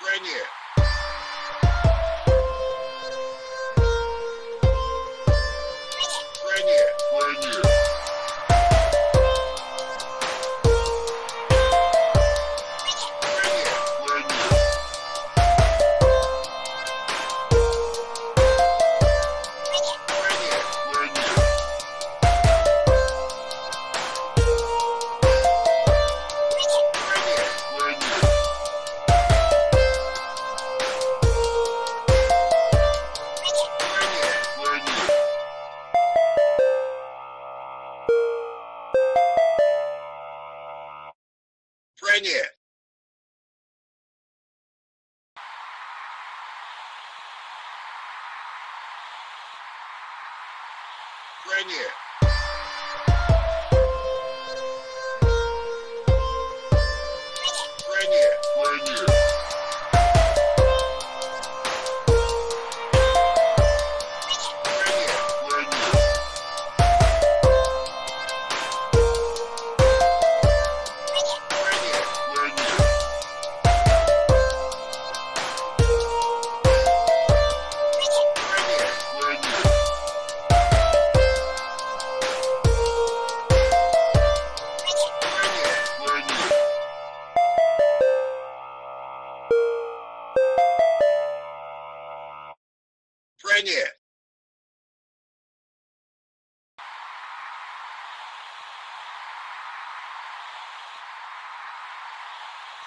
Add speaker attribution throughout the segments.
Speaker 1: Bring it. Bring it. Bring it. Bring it. Bring it. Bring it. Bring it. Bring it.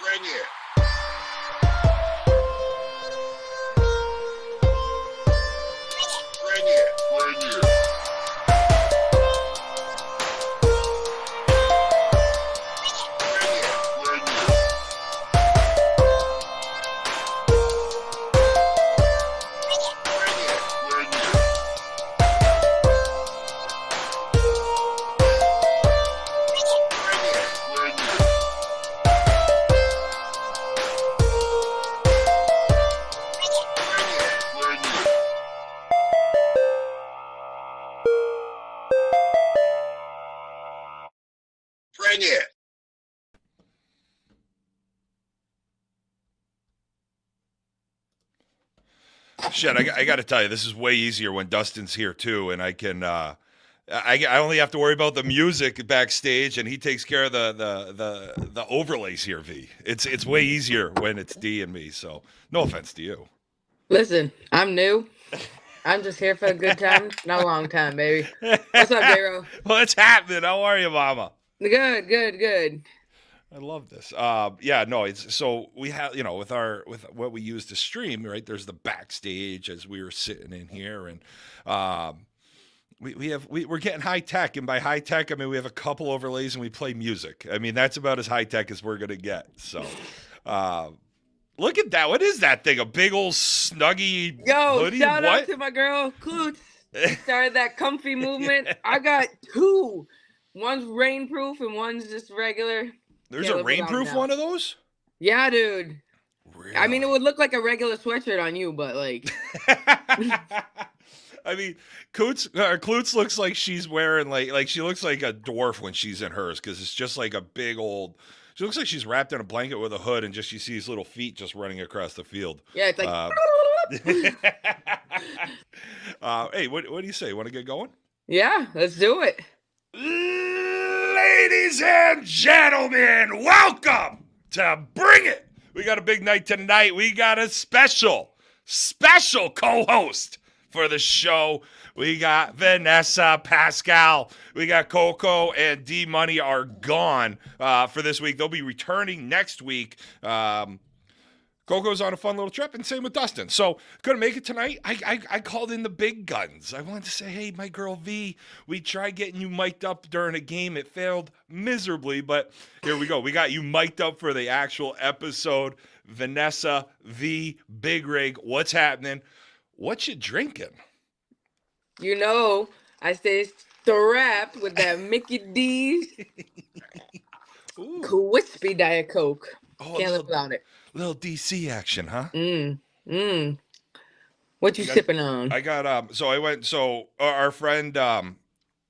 Speaker 1: Bring it. Bring it. Bring it. Bring it.
Speaker 2: Shit, I got to tell you, this is way easier when Dustin's here too, and I can. I only have to worry about the music backstage, and he takes care of the overlays here. V, it's way easier when it's D and me. So no offense to you.
Speaker 3: Listen, I'm new. I'm just here for a good time, not a long time, baby. What's up, J-Ro?
Speaker 2: What's happening? How are you, Mama?
Speaker 3: Good, good, good.
Speaker 2: I love this. Yeah, no, it's so we have, with what we use to stream, right? There's the backstage as we were sitting in here, and we're getting high tech, and by high tech, I mean we have a couple overlays and we play music. I mean that's about as high tech as we're gonna get. So, look at that. What is that thing? A big old snuggy hoodie?
Speaker 3: Shout out to my girl Klutz. Started that comfy movement. I got two. One's rainproof and one's just regular.
Speaker 2: There's a rainproof one of those?
Speaker 3: Yeah, dude.
Speaker 2: Really?
Speaker 3: I mean, it would look like a regular sweatshirt on you, but like.
Speaker 2: I mean, Klutz looks like she's wearing like she looks like a dwarf when she's in hers because it's just like a big old. She looks like she's wrapped in a blanket with a hood and just you see these little feet just running across the field.
Speaker 3: Yeah, it's like.
Speaker 2: Hey, what do you say? Want to get going?
Speaker 3: Yeah, let's do it.
Speaker 2: Ladies and gentlemen, welcome to Bring It. We got a big night tonight. We got a special co-host for the show. We got Vanessa Pascal. We got Coco and D Money are gone for this week. They'll be returning next week. Coco's on a fun little trip, and same with Dustin. So, couldn't make it tonight. I called in the big guns. I wanted to say, hey, my girl V, we tried getting you mic'd up during a game. It failed miserably, but here we go. We got you mic'd up for the actual episode. Vanessa V, Big Rig, what's happening? What you drinking?
Speaker 3: You know, I stay strapped with that Mickey D's crispy Diet Coke. Can't live without it.
Speaker 2: Little DC action, huh?
Speaker 3: What you sipping on?
Speaker 2: I got our friend we're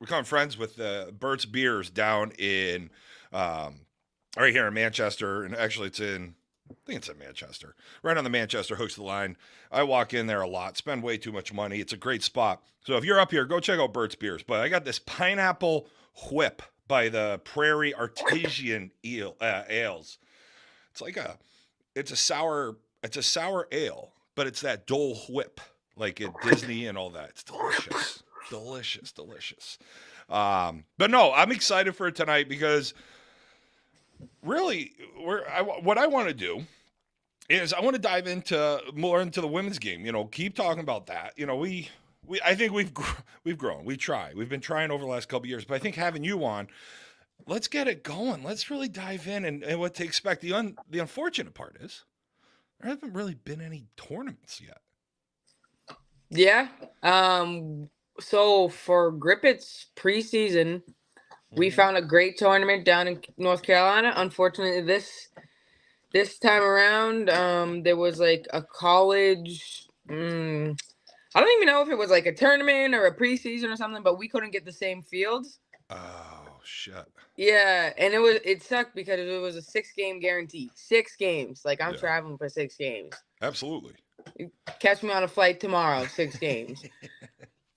Speaker 2: become friends with Bert's Beers down in right here in Manchester, and actually it's in I think it's in Manchester. Right on the Manchester Hooks line. I walk in there a lot, spend way too much money. It's a great spot. So if you're up here, go check out Bert's Beers. But I got this pineapple whip by the Prairie Artesian Ales. It's like it's a sour ale, but it's that Dole whip, like at Disney and all that. It's delicious. Delicious. But no, I'm excited for it tonight because really, what I want to do is I want to dive more into the women's game. Keep talking about that. I think we've grown. We've been trying over the last couple of years, but I think having you on, let's get it going. Let's really dive in and what to expect. The unfortunate part is there haven't really been any tournaments yet.
Speaker 3: Yeah. So for Grippett's preseason, we found a great tournament down in North Carolina. Unfortunately, this time around, there was like a college. I don't even know if it was like a tournament or a preseason or something, but we couldn't get the same fields.
Speaker 2: Oh shit.
Speaker 3: Yeah, and it sucked because it was a 6-game guarantee. 6 games. Like I'm traveling for 6 games.
Speaker 2: Absolutely.
Speaker 3: Catch me on a flight tomorrow. 6 games.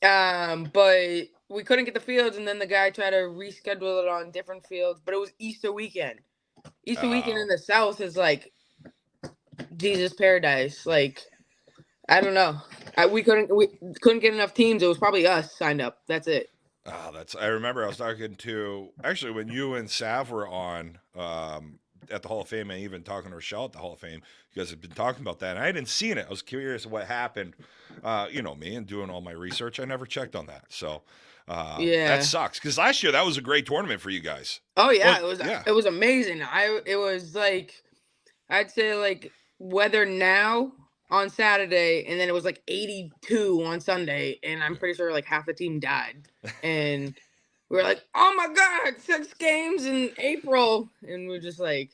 Speaker 3: But we couldn't get the fields, and then the guy tried to reschedule it on different fields. But it was Easter weekend. Easter weekend in the South is like Jesus paradise. Like I don't know. We couldn't get enough teams. It was probably us signed up. That's it.
Speaker 2: Oh, I remember I was talking to, actually, when you and Sav were on at the Hall of Fame, and even talking to Rochelle at the Hall of Fame, you guys have been talking about that, and I hadn't seen it. I was curious what happened. You know me, and doing all my research, I never checked on that. So that sucks, because last year that was a great tournament for you guys.
Speaker 3: Oh yeah, it was amazing. It was like, I'd say like weather now on Saturday, and then it was like 82 on Sunday, and I'm pretty sure like half the team died. And we were like, oh my God, 6 games in April. And we're just like,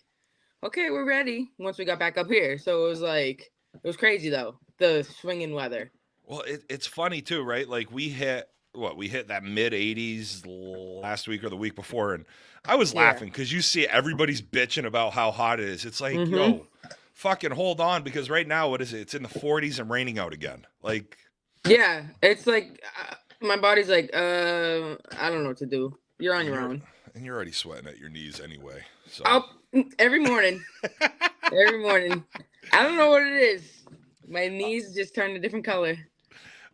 Speaker 3: okay, we're ready once we got back up here. So it was crazy though, the swinging weather.
Speaker 2: Well, it's funny too, right? Like we hit that mid 80s last week or the week before, and I was laughing because you see everybody's bitching about how hot it is. It's like, yo, fucking hold on, because right now, what is it? It's in the 40s and raining out again. Like,
Speaker 3: yeah, it's like my body's like, I don't know what to do. You're on your own,
Speaker 2: and you're already sweating at your knees anyway. So
Speaker 3: every morning, every morning. I don't know what it is. My knees just turned a different color.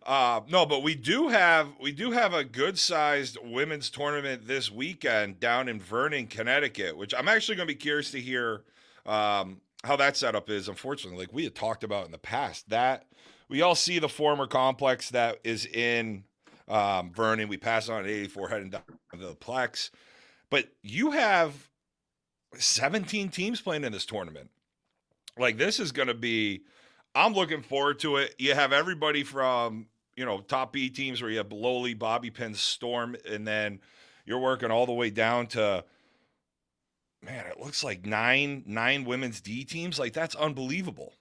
Speaker 2: No, but we do have a good sized women's tournament this weekend down in Vernon, Connecticut, which I'm actually going to be curious to hear how that setup is. Unfortunately, like we had talked about in the past, that we all see the former complex that is in Vernon. We pass on at 84 heading down to the Plex, but you have 17 teams playing in this tournament. Like, this is going to be, I'm looking forward to it. You have everybody from, top B teams where you have Lowly, Bobby Pin, Storm, and then you're working all the way down to, man, it looks like nine women's D teams. Like, that's unbelievable.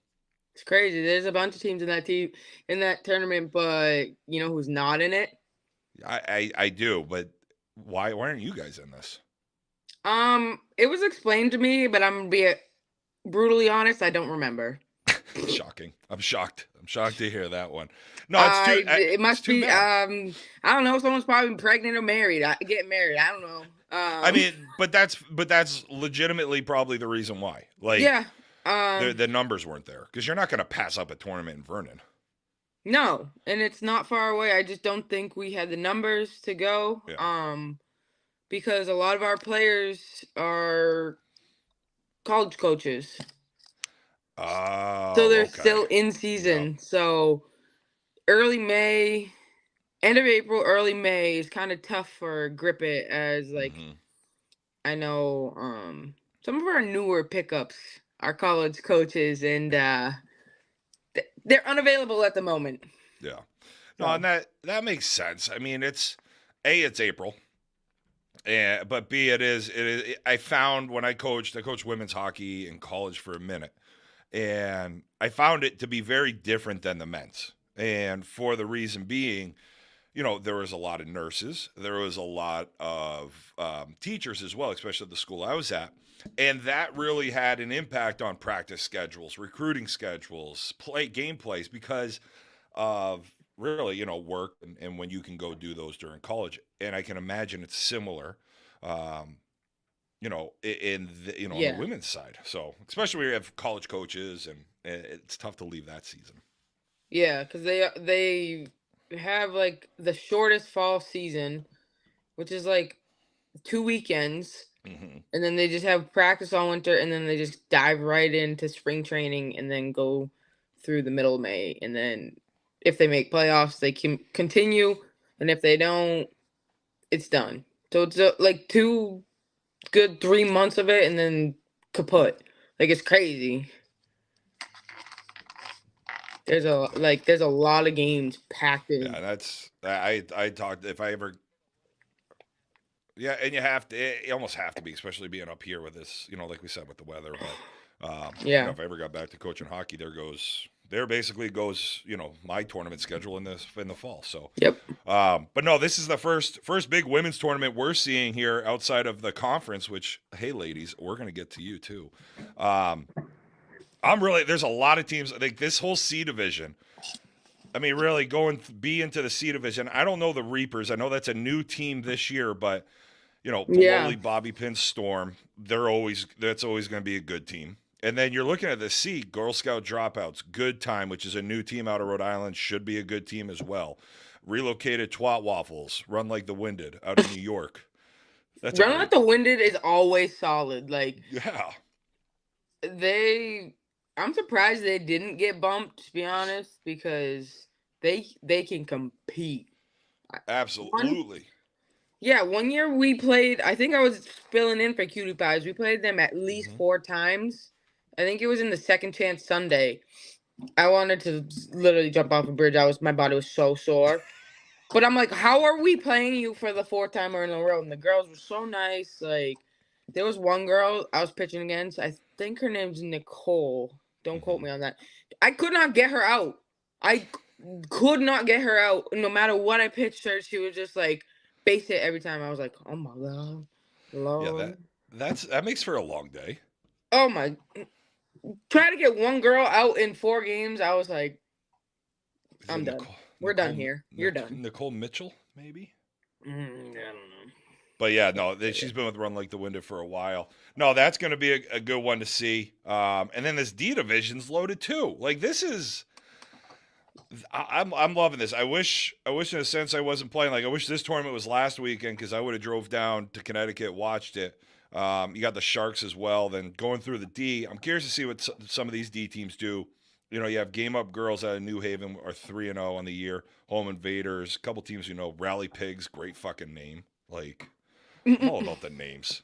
Speaker 3: It's crazy. There's a bunch of teams in that tournament, but you know who's not in it?
Speaker 2: I do, but why aren't you guys in this?
Speaker 3: It was explained to me, but I'm gonna be brutally honest, I don't remember.
Speaker 2: Shocking. I'm shocked. I'm shocked to hear that one. No, it's too.
Speaker 3: It must
Speaker 2: too
Speaker 3: be.
Speaker 2: bad.
Speaker 3: I don't know. Someone's probably pregnant or married. Getting married. I don't know.
Speaker 2: I mean, but that's legitimately probably the reason why. Like,
Speaker 3: yeah.
Speaker 2: The numbers weren't there, because you're not going to pass up a tournament in Vernon.
Speaker 3: No, and it's not far away. I just don't think we had the numbers to go.
Speaker 2: Yeah.
Speaker 3: Because a lot of our players are college coaches.
Speaker 2: Oh,
Speaker 3: so they're
Speaker 2: okay.
Speaker 3: still in season. Yep. So early May, end of April, early May is kind of tough for Grippet, as like I know some of our newer pickups are college coaches, and they're unavailable at the moment.
Speaker 2: Yeah. No, and that makes sense. I mean, it's April. But B, it is. I found when I coached women's hockey in college for a minute, and I found it to be very different than the men's. And for the reason being, there was a lot of nurses, there was a lot of teachers as well, especially at the school I was at. And that really had an impact on practice schedules, recruiting schedules, game plays, because of really, work and when you can go do those during college. And I can imagine it's similar, um, on the
Speaker 3: Yeah.
Speaker 2: women's side. So especially when you have college coaches, and it's tough to leave that season.
Speaker 3: Yeah, because they have like the shortest fall season, which is like 2 weekends,
Speaker 2: Hmm.
Speaker 3: and then they just have practice all winter, and then they just dive right into spring training, and then go through the middle of May, and then if they make playoffs, they can continue, and if they don't, it's done. So it's like 3 months of it, and then kaput. Like it's crazy. There's a lot of games packed in.
Speaker 2: Yeah, that's I talked if I ever. Yeah, and you almost have to be, especially being up here with this, like we said with the weather. But
Speaker 3: Yeah.
Speaker 2: if I ever got back to coaching hockey, there basically goes, my tournament schedule in the fall. So,
Speaker 3: Yep.
Speaker 2: but no, this is the first big women's tournament we're seeing here outside of the conference. Which, hey, ladies, we're gonna get to you too. There's a lot of teams. I think this whole C division. I mean, really going B into the C division. I don't know the Reapers. I know that's a new team this year, but the
Speaker 3: Yeah.
Speaker 2: lowly Bobby Pin Storm, that's always going to be a good team. And then you're looking at the C, Girl Scout Dropouts, Good Time, which is a new team out of Rhode Island, should be a good team as well. Relocated Twat Waffles, Run Like the Winded, out of New York. That's
Speaker 3: Run Like the Winded is always solid. Like
Speaker 2: yeah.
Speaker 3: I'm surprised they didn't get bumped, to be honest, because they can compete.
Speaker 2: Absolutely.
Speaker 3: Yeah, one year we played, I think I was filling in for Cutie Pies. We played them at least 4 times. I think it was in the Second Chance Sunday. I wanted to literally jump off a bridge. My body was so sore. But I'm like, how are we playing you for the 4th time in a row? And the girls were so nice. Like, there was one girl I was pitching against. I think her name's Nicole. Don't quote me on that. I could not get her out. I could not get her out. No matter what I pitched her, she was just like, base hit every time. I was like, oh my God. Lord.
Speaker 2: Yeah, that makes for a long day.
Speaker 3: Oh my. Try to get one girl out in 4 games. I was like, I'm done. We're done here. You're done.
Speaker 2: Nicole Mitchell, maybe?
Speaker 3: I don't know.
Speaker 2: But yeah, no, she's been with Run Like the Winded for a while. No, that's going to be a good one to see. And then this D division's loaded too. Like this is, I'm loving this. I wish in a sense I wasn't playing. Like I wish this tournament was last weekend because I would have drove down to Connecticut, watched it. You got the Sharks as well. Then going through the D, I'm curious to see what some of these D teams do. You have Game Up Girls out of New Haven are 3-0 on the year. Home Invaders, a couple teams Rally Pigs, great fucking name. Like I'm all about the names.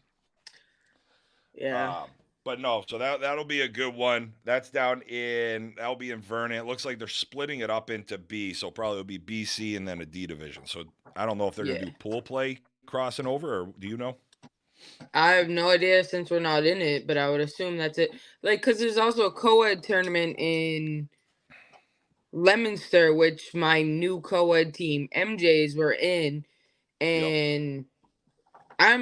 Speaker 3: Yeah.
Speaker 2: But no, so that'll be a good one. That'll be in Vernon. It looks like they're splitting it up into B, so probably it'll be BC and then a D division. So I don't know if they're gonna do pool play crossing over, or do you know?
Speaker 3: I have no idea since we're not in it, but I would assume that's it. Like, because there's also a co-ed tournament in Leominster, which my new co-ed team, MJs, were in. And I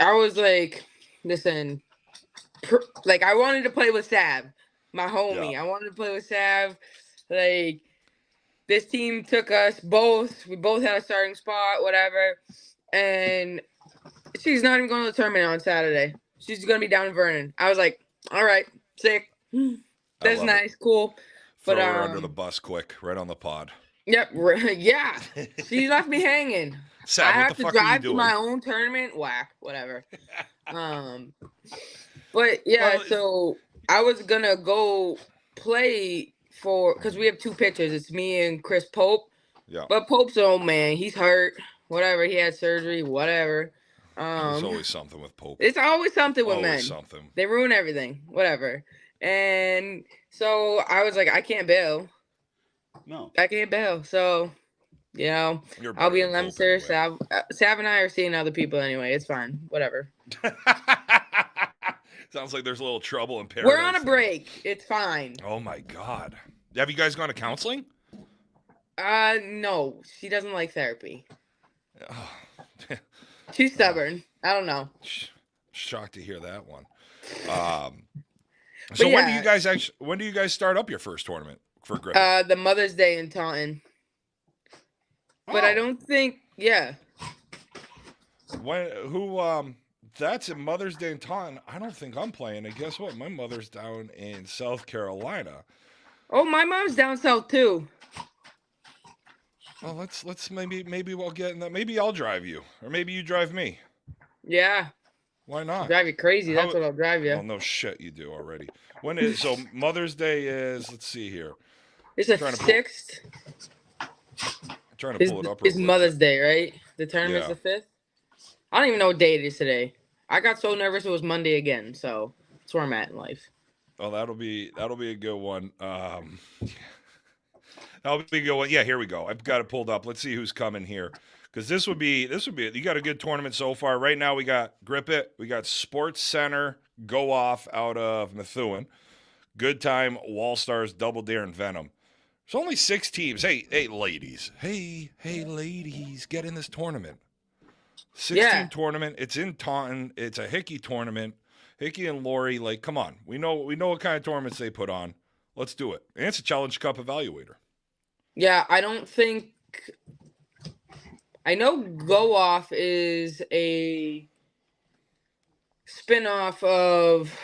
Speaker 3: was like, listen, like, I wanted to play with Sav, my homie.
Speaker 2: Yeah.
Speaker 3: I wanted to play with Sav. Like, this team took us both. We both had a starting spot, whatever. And she's not even going to the tournament on Saturday. She's going to be down in Vernon. I was like, all right, sick. That's nice, cool.
Speaker 2: Throw her under the bus quick, right on the pod.
Speaker 3: Yep, yeah. She left me hanging.
Speaker 2: Sav,
Speaker 3: I
Speaker 2: what
Speaker 3: have
Speaker 2: the
Speaker 3: to
Speaker 2: fuck are you
Speaker 3: drive to
Speaker 2: doing?
Speaker 3: my own tournament. Whack, whatever. But yeah, so I was gonna go play because we have 2 pitchers. It's me and Chris Pope.
Speaker 2: Yeah.
Speaker 3: But Pope's an old man. He's hurt. Whatever. He had surgery. Whatever.
Speaker 2: There's always something with Pope.
Speaker 3: It's always something with men.
Speaker 2: Something.
Speaker 3: They ruin everything. Whatever. And so I was like, I can't bail.
Speaker 4: No.
Speaker 3: I can't bail. So, I'll be in Leominster. Anyway. Sav and I are seeing other people anyway. It's fine. Whatever.
Speaker 2: Sounds like there's a little trouble in paradise.
Speaker 3: We're on a break. It's fine.
Speaker 2: Oh my God. Have you guys gone to counseling?
Speaker 3: No, she doesn't like therapy.
Speaker 2: Oh,
Speaker 3: She's stubborn. I don't know.
Speaker 2: shocked to hear that one. So
Speaker 3: But
Speaker 2: when do you
Speaker 3: yeah,
Speaker 2: guys start up your first tournament for Griffith?
Speaker 3: the Mother's Day in Taunton. But I
Speaker 2: Oh,
Speaker 3: don't think, yeah.
Speaker 2: that's a Mother's Day in Taunton. I don't think I'm playing. And guess what? My mother's down in South Carolina.
Speaker 3: Oh, my mom's down south too.
Speaker 2: Well, let's maybe we'll get in that. Maybe I'll drive you, or maybe you drive me.
Speaker 3: Yeah,
Speaker 2: Why not?
Speaker 3: drive you crazy.
Speaker 2: How?
Speaker 3: That's what I'll drive
Speaker 2: Well,
Speaker 3: you.
Speaker 2: no shit, you do already. When is so Mother's Day is? Let's see here.
Speaker 3: It's the
Speaker 2: Trying to pull
Speaker 3: 6th.
Speaker 2: Trying to
Speaker 3: Is
Speaker 2: pull it up real
Speaker 3: is
Speaker 2: quick.
Speaker 3: Mother's Day, right? The tournament's
Speaker 2: Yeah.
Speaker 3: the 5th. I don't even know what day it is today. I got so nervous it was Monday again. So that's where I'm at in life.
Speaker 2: Oh, that'll be a good one. That'll be a good one. Yeah, here we go. I've got it pulled up. Let's see who's coming here. Because this would be you got a good tournament so far. Right now we got Grip It, we got Sports Center, Go Off out of Methuen, Good Time, Wall Stars, Double Dare, and Venom. There's only 6 teams. Hey, ladies. Hey, ladies, get in this tournament. 16 tournament. It's in Taunton. It's a Hickey tournament. Hickey and Lori, like, come on. We know what kind of tournaments they put on. Let's do it. And it's a Challenge Cup evaluator.
Speaker 3: Yeah, I don't think. I know Go Off is a spin-off of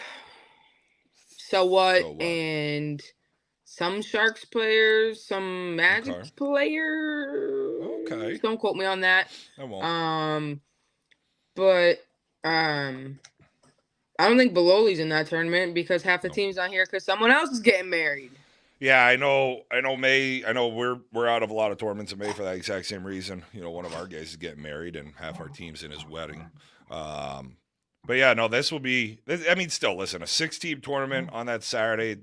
Speaker 3: So What and some Sharks players, some Magic players.
Speaker 2: Okay.
Speaker 3: Don't quote me on that.
Speaker 2: I won't.
Speaker 3: But I don't think Beloli's in that tournament because half the team's not here because someone else is getting married.
Speaker 2: Yeah, I know. May. I know we're out of a lot of tournaments in May for that exact same reason. You know, one of our guys is getting married, and half our team's in his wedding. But yeah, no, this will be. I mean, still, listen, a 6-team tournament on that Saturday.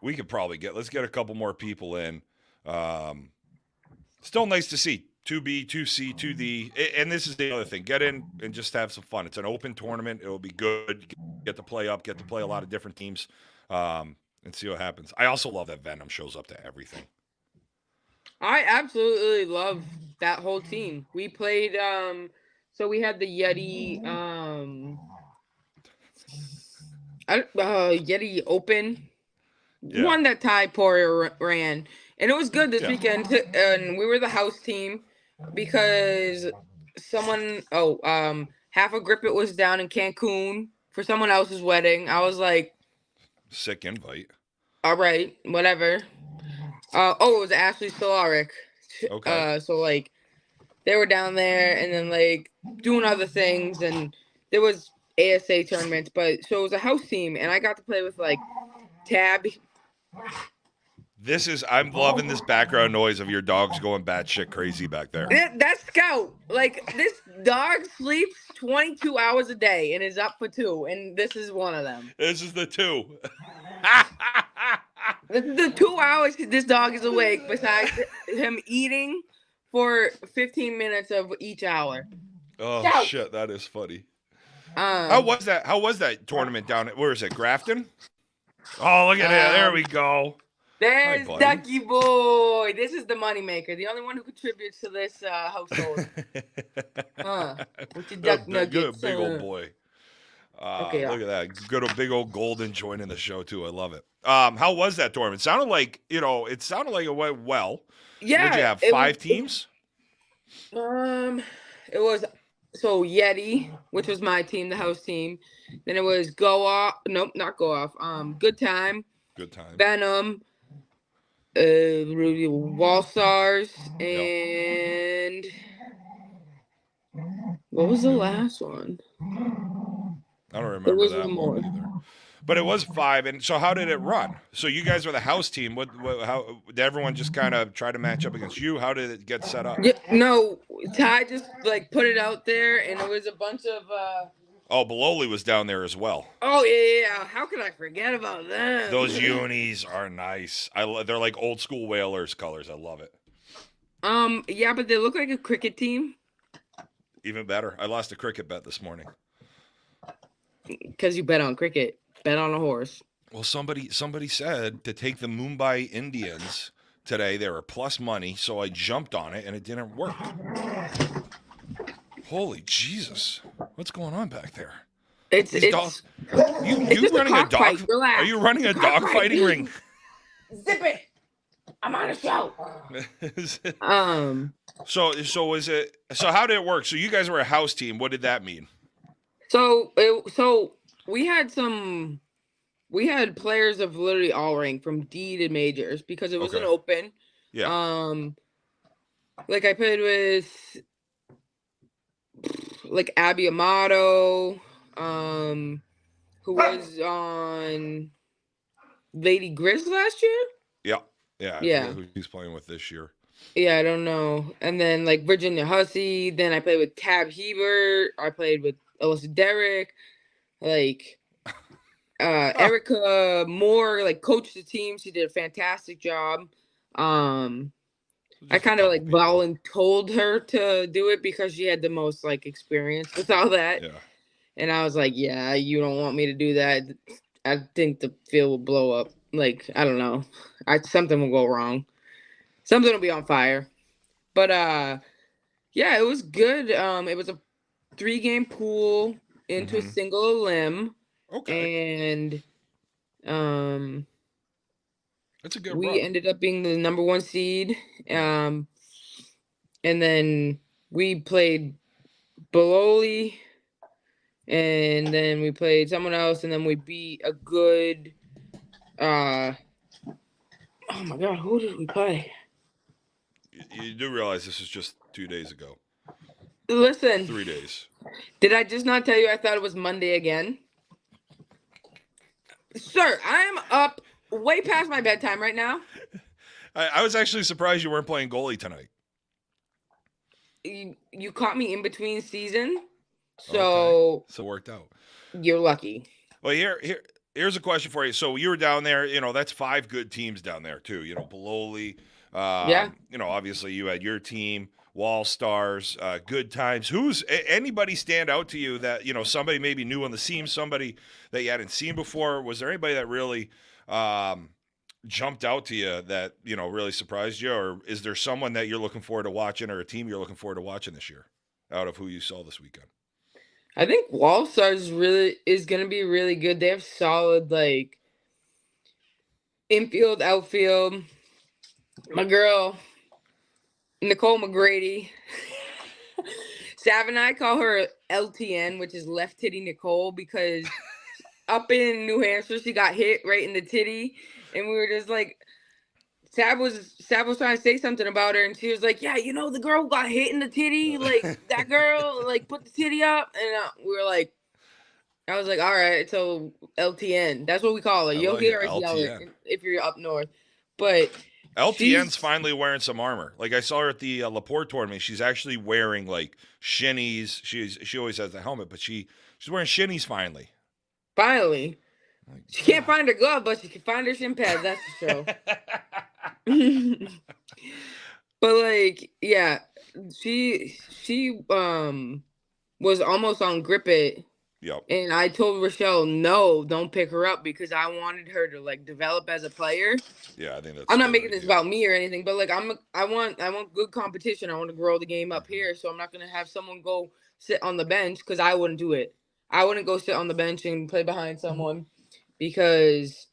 Speaker 2: We could probably let's get a couple more people in. Still nice to see 2B, 2C, 2D, and this is the other thing. Get in and just have some fun. It's an open tournament. It'll be good. Get to play up. Get to play a lot of different teams. And see what happens. I also love that Venom shows up to everything.
Speaker 3: I absolutely love that whole team. We played so we had the Yeti Yeti Open. One that Ty Poirier ran. And it was good this weekend. And we were the house team because half of Grip It was down in Cancun for someone else's wedding. I was like,
Speaker 2: sick invite.
Speaker 3: All right, whatever. It was Ashley Solaric.
Speaker 2: Okay.
Speaker 3: So like they were down there and then like doing other things, and there was ASA tournaments, but so it was a house team, and I got to play with like Tab.
Speaker 2: I'm loving this background noise of your dogs going batshit crazy back there.
Speaker 3: That's Scout. Like, this dog sleeps 22 hours a day and is up for 2, and this is one of them.
Speaker 2: This is the 2.
Speaker 3: This is the 2 hours this dog is awake, besides him eating for 15 minutes of each hour.
Speaker 2: Oh,
Speaker 3: Scout.
Speaker 2: Shit, that is funny. How was that tournament down at, where is it, Grafton? Oh, look at that. There we go.
Speaker 3: There's Ducky Boy. This is the moneymaker. The only one who contributes to this household. With your duck nuggets.
Speaker 2: Good big old boy. Look at that. Good old big old Golden joining the show too. I love it. How was that tournament? It sounded like it went well.
Speaker 3: Yeah.
Speaker 2: Did you have 5 teams?
Speaker 3: It was Yeti, which was my team, the house team. Then it was Go Off. Nope, not Go Off. Good Time.
Speaker 2: Good Time.
Speaker 3: Venom. Wall Stars, and what was the last one?
Speaker 2: I don't remember that one either. But it was 5, and so how did it run? So you guys were the house team. How did everyone just kind of try to match up against you? How did it get set up?
Speaker 3: Yeah, no, Ty just like put it out there, and it was a bunch of.
Speaker 2: Beloli was down there as well.
Speaker 3: Oh yeah, how could I forget about them?
Speaker 2: Those unis are nice. They're like old school Whalers colors. I love it.
Speaker 3: Yeah, but they look like a cricket team.
Speaker 2: Even better. I lost a cricket bet this morning.
Speaker 3: Because you bet on cricket. Bet on a horse.
Speaker 2: Well, somebody said to take the Mumbai Indians today. They were plus money, so I jumped on it and it didn't work. Holy Jesus! What's going on back there?
Speaker 3: It's
Speaker 2: You
Speaker 3: just
Speaker 2: running a dog?
Speaker 3: cockfight. Relax.
Speaker 2: Are you running a dog fighting ring?
Speaker 3: Zip it. I'm on a show.
Speaker 2: So is it? So how did it work? So you guys were a house team. What did that mean?
Speaker 3: So we had players of literally all rank from D to majors because it was an open.
Speaker 2: Yeah.
Speaker 3: Like I played with like Abby Amato, who was on Lady Grizz last year.
Speaker 2: Yeah. I forget who he's playing with this year.
Speaker 3: Yeah, I don't know. And then like Virginia Hussey. Then I played with Tab Hebert. I played with Alyssa Derrick. Like Erica Moore, like coached the team. She did a fantastic job. I kind of like voluntold her to do it because she had the most like experience with all that. Yeah. And I was like, yeah, you don't want me to do that. I think the field will blow up. Like, I don't know. Something will go wrong. Something will be on fire. But yeah, it was good. It was a 3-game pool into a single limb. Okay. And
Speaker 2: that's a good
Speaker 3: we
Speaker 2: run.
Speaker 3: ended up being the number 1 seed. And then we played Bololi, and then we played someone else, and then we beat a good oh my god, who did we play?
Speaker 2: You do realize this is just 2 days ago.
Speaker 3: Listen.
Speaker 2: 3 days.
Speaker 3: Did I just not tell you I thought it was Monday again? Sir, I am up way past my bedtime right now.
Speaker 2: I was actually surprised you weren't playing goalie tonight.
Speaker 3: You caught me in between season, so
Speaker 2: okay. So it worked out.
Speaker 3: You're lucky.
Speaker 2: Well, here's a question for you. So you were down there. That's 5 good teams down there too. Bololi. Yeah. Obviously you had your team, Wall Stars, Good Times. Who's anybody stand out to you that somebody maybe new on the scene, somebody that you hadn't seen before? Was there anybody that really jumped out to you that really surprised you, or is there someone that you're looking forward to watching, or a team you're looking forward to watching this year out of who you saw this weekend?
Speaker 3: I think Wall Stars is going to be really good. They have solid like infield, outfield. My girl Nicole McGrady. Sav and I call her LTN, which is left titty Nicole, because up in New Hampshire she got hit right in the titty. And we were just like, Sav was trying to say something about her, and she was like, yeah, the girl who got hit in the titty, like, that girl, like, put the titty up, and we were like, I was like, all right, so LTN, that's what we call her. You'll hear us yell it if you're up north. But
Speaker 2: LTN's finally wearing some armor. Like, I saw her at the Laporte tournament. She's actually wearing, like, shinnies. She always has the helmet, but she's wearing shinnies finally.
Speaker 3: Finally. She can't find her glove, but she can find her shin pads. That's for sure. But like, yeah, she was almost on Grip It.
Speaker 2: Yep.
Speaker 3: And I told Rochelle, no, don't pick her up, because I wanted her to like develop as a player.
Speaker 2: Yeah, I think that's.
Speaker 3: I'm not making this about me or anything, but like I want good competition. I want to grow the game up here, so I'm not gonna have someone go sit on the bench, because I wouldn't do it. I wouldn't go sit on the bench and play behind someone, because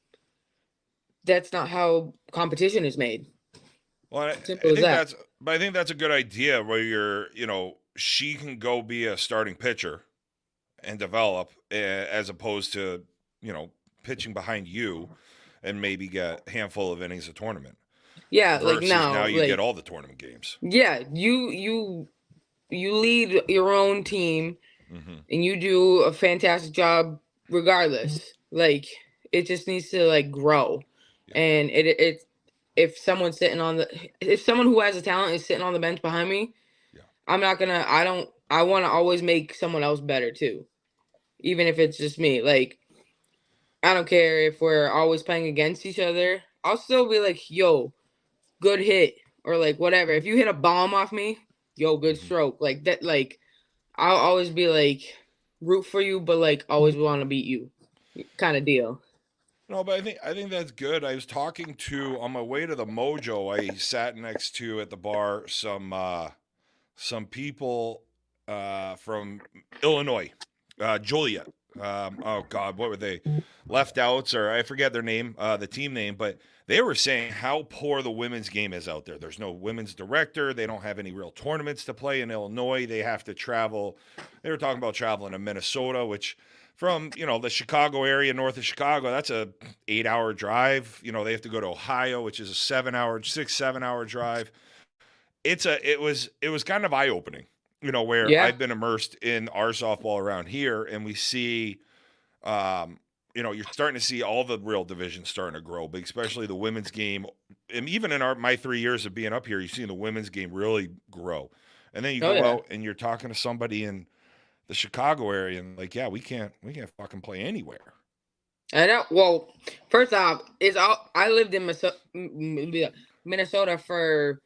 Speaker 3: that's not how competition is made.
Speaker 2: Well, I think that's a good idea, where she can go be a starting pitcher and develop, as opposed to pitching behind you and maybe get a handful of innings a tournament.
Speaker 3: Yeah,
Speaker 2: versus
Speaker 3: like now
Speaker 2: you get all the tournament games.
Speaker 3: Yeah, you lead your own team, and you do a fantastic job regardless. Like, it just needs to like grow. Yeah. And if someone who has a talent is sitting on the bench behind me, yeah, I want to always make someone else better too. Even if it's just me. Like, I don't care if we're always playing against each other. I'll still be like, yo, good hit, or like whatever. If you hit a bomb off me, yo, good stroke. Like that, like I'll always be like root for you, but like always want to beat you kind of deal.
Speaker 2: No, but I think that's good. I was talking to on my way to the Mojo. I sat next to at the bar some people from Illinois, Joliet. Oh God, what were they? Left outs, or I forget their name, the team name, but they were saying how poor the women's game is out there. There's no women's director. They don't have any real tournaments to play in Illinois. They have to travel. They were talking about traveling to Minnesota, which from the Chicago area, north of Chicago, that's a 8-hour drive. They have to go to Ohio, which is a 7-hour drive. It was kind of eye opening, where
Speaker 3: Yeah.
Speaker 2: I've been immersed in our softball around here, and we see, you're starting to see all the real divisions starting to grow, but especially the women's game, and even in my 3 years of being up here, you've seen the women's game really grow, and then you
Speaker 3: Oh
Speaker 2: go
Speaker 3: yeah.
Speaker 2: out and you're talking to somebody in the Chicago area, and like, yeah, we can't fucking play anywhere.
Speaker 3: I know. Well, first off, I lived in Minnesota for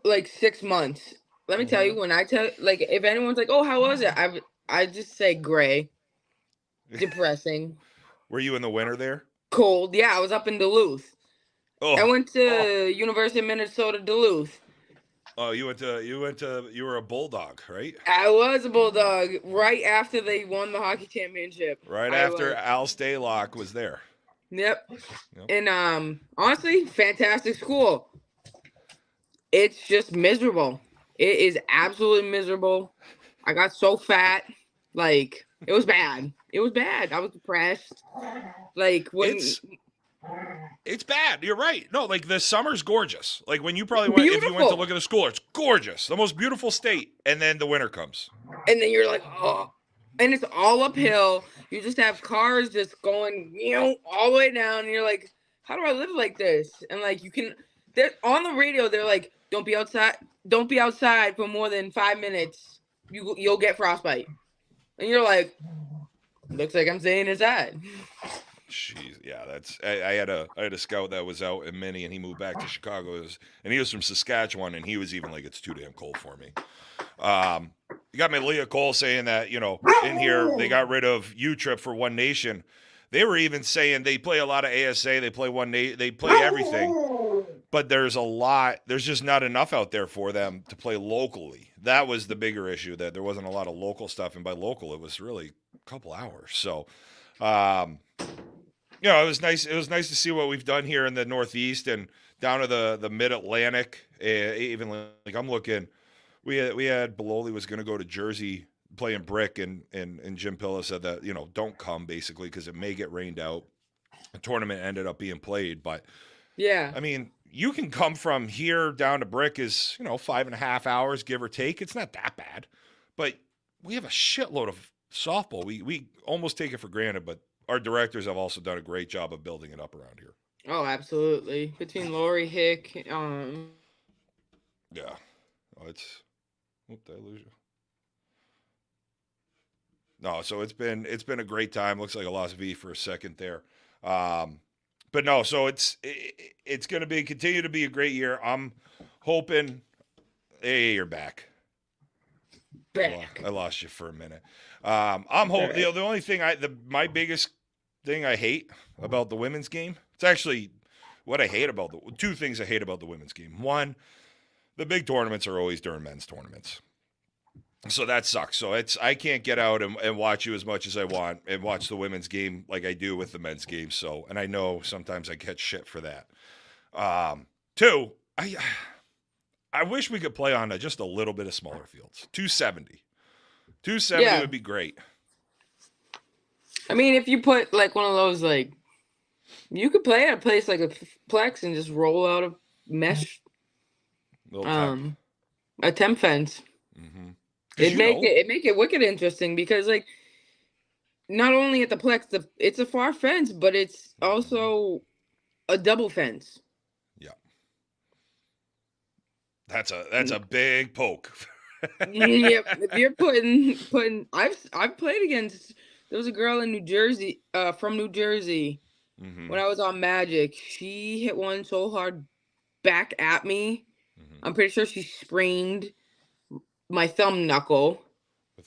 Speaker 3: like 6 months. Let me tell you, when I tell like if anyone's like, "Oh, how was it?" I just say gray, depressing,
Speaker 2: Were you in the winter there?
Speaker 3: cold. Yeah, I was up in Duluth. I
Speaker 2: Oh,
Speaker 3: went to University of Minnesota Duluth.
Speaker 2: oh, you were a Bulldog, right?
Speaker 3: I was a Bulldog right after they won the hockey championship.
Speaker 2: Right
Speaker 3: I
Speaker 2: after
Speaker 3: was.
Speaker 2: Al Staylock was there.
Speaker 3: Yep.
Speaker 2: Yep.
Speaker 3: And honestly, fantastic school. It's just miserable. It is absolutely miserable. I got so fat. Like, it was bad. It was bad. I was depressed. Like, when
Speaker 2: It's bad. You're right. No, like the summer's gorgeous. Like when you probably went, if you went to
Speaker 3: Beautiful.
Speaker 2: look at the school, it's gorgeous, the most beautiful state. And then the winter comes.
Speaker 3: and then you're like, oh, and it's all uphill. You just have cars just going, all the way down, and you're like, how do I live like this? And like, they're on the radio. They're like, don't be outside for more than 5 minutes. You'll get frostbite. And you're like, looks like I'm staying inside.
Speaker 2: Jeez, yeah, I had a scout that was out in Minnie, and he moved back to Chicago, and he was from Saskatchewan, and he was even like, it's too damn cold for me. You got me Leah Cole saying that in here they got rid of U-Trip for One Nation. They were even saying they play a lot of ASA, they play they play everything, but there's just not enough out there for them to play locally. That was the bigger issue, that there wasn't a lot of local stuff, and by local it was really a couple hours. So it was nice. It was nice to see what we've done here in the Northeast and down to the Mid-Atlantic. Even like I'm looking, we had Bololi was going to go to Jersey playing Brick, and Jim Pilla said that don't come basically because it may get rained out. The tournament ended up being played, but
Speaker 3: Yeah.
Speaker 2: I mean, you can come from here down to Brick is 5.5 hours give or take. It's not that bad, but we have a shitload of softball. We almost take it for granted, but our directors have also done a great job of building it up around here.
Speaker 3: Oh, absolutely. Between Lori Hick,
Speaker 2: Yeah. Oh, did I lose you? No, so it's been a great time. Looks like I lost V for a second there. But no, so it's going to continue to be a great year. I'm hoping. Hey, you're back.
Speaker 3: back.
Speaker 2: I lost you for a minute. I'm hoping the only thing my biggest thing I hate about the women's game. It's actually what I hate about two things I hate about the women's game. One, the big tournaments are always during men's tournaments. So that sucks. So I can't get out and watch you as much as I want and watch the women's game like I do with the men's game. So, and I know sometimes I get shit for that. Two, I wish we could play on just a little bit of smaller fields. 270. 270 would be great.
Speaker 3: I mean, if you put like one of those, like, you could play at a place like a Plex and just roll out a mesh, a temp fence.
Speaker 2: Mm-hmm.
Speaker 3: It'd make it wicked interesting because, like, not only at the Plex, it's a far fence, but it's also a double fence.
Speaker 2: Yeah, that's a big poke.
Speaker 3: Yep. If you're putting, I've played against. There was a girl in New Jersey, from New Jersey, when I was on Magic. She hit one so hard back at me. I'm pretty sure she sprained my thumb knuckle.